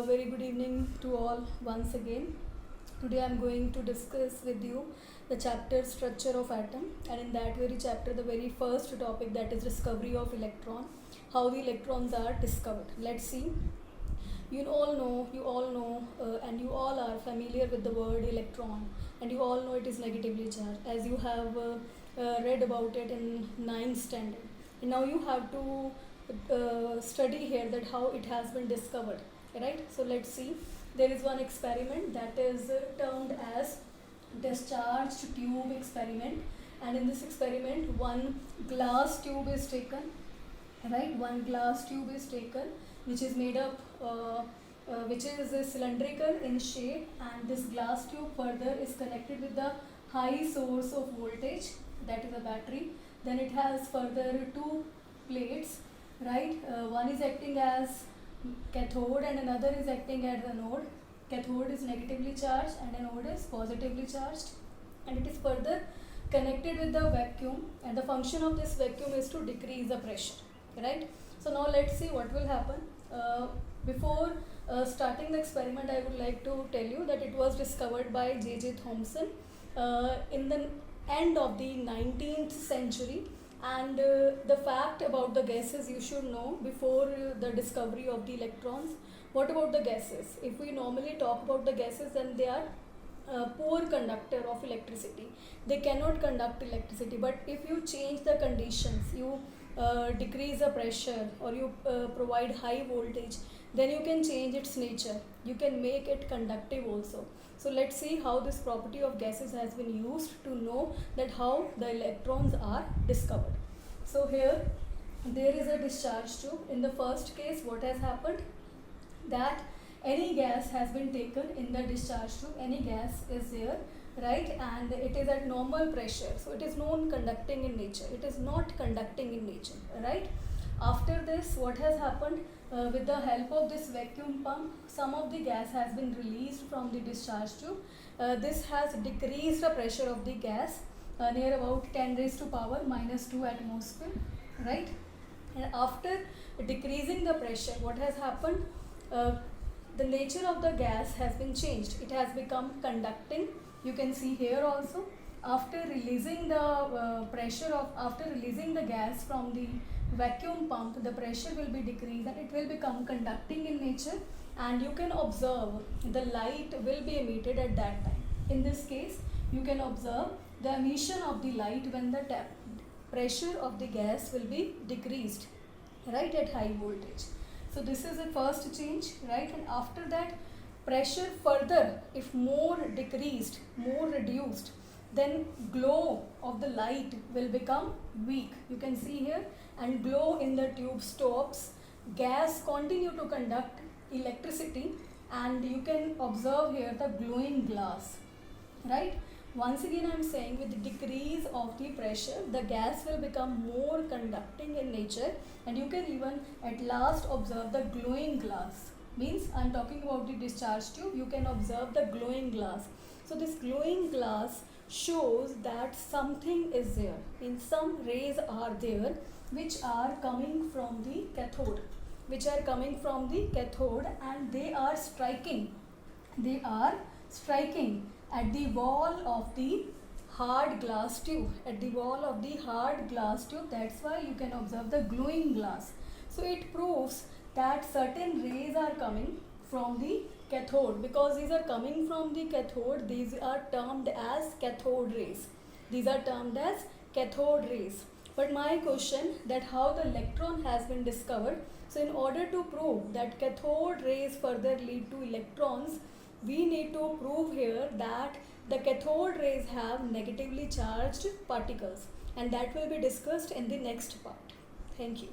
very good evening to all once again. Today I am going to discuss with you the chapter structure of atom, and in that very chapter the very first topic, that is discovery of electron, how the electrons are discovered. Let's see. You all know, and you all are familiar with the word electron, and you all know it is negatively charged, as you have read about it in 9th standard. And now you have to study here that how it has been discovered, right? So let's see. There is one experiment that is termed as discharged tube experiment, and in this experiment one glass tube is taken, right? One glass tube is taken which is made up which is cylindrical in shape, and this glass tube further is connected with the high source of voltage, that is a battery. Then it has further two plates, right? One is acting as cathode and another is acting as anode. Cathode is negatively charged and anode is positively charged, and it is further connected with the vacuum, and the function of this vacuum is to decrease the pressure, right? So now let's see what will happen. Before starting the experiment, I would like to tell you that it was discovered by J.J. Thomson in the end of the 19th century, and the fact about the gases you should know before the discovery of the electrons. What about the gases? If we normally talk about the gases, then they are poor conductor of electricity. They cannot conduct electricity, but if you change the conditions, you decrease the pressure, or you provide high voltage, then you can change its nature. You can make it conductive also. So let's see how this property of gases has been used to know that how the electrons are discovered. So here there is a discharge tube. In the first case, what has happened, that any gas has been taken in the discharge tube, any gas is there, right, and it is at normal pressure, so it is non-conducting in nature, it is not conducting in nature, right? After this, what has happened, with the help of this vacuum pump, some of the gas has been released from the discharge tube. This has decreased the pressure of the gas near about 10 raised to power minus 2 atmosphere, right? And after decreasing the pressure, what has happened, the nature of the gas has been changed. It has become conducting. You can see here also, after releasing the after releasing the gas from the vacuum pump, the pressure will be decreased and it will become conducting in nature, and you can observe the light will be emitted at that time. In this case, you can observe the emission of the light when the pressure of the gas will be decreased, right, at high voltage. So this is the first change, right? And after that, pressure further, if more decreased, more reduced, then glow of the light will become weak. You can see here, and glow in the tube stops. Gas continue to conduct electricity, and you can observe here the glowing glass, right? Once again I am saying, with the decrease of the pressure, the gas will become more conducting in nature, and you can even at last observe the glowing glass. Means I am talking about the discharge tube, you can observe the glowing glass. So this glowing glass shows that something is there, in some rays are there which are coming from the cathode, and they are striking at the wall of the hard glass tube, that's why you can observe the glowing glass. So it proves that certain rays are coming from the cathode. Because these are coming from the cathode, these are termed as cathode rays. But my question, that how the electron has been discovered. So in order to prove that cathode rays further lead to electrons, we need to prove here that the cathode rays have negatively charged particles, and that will be discussed in the next part. Thank you.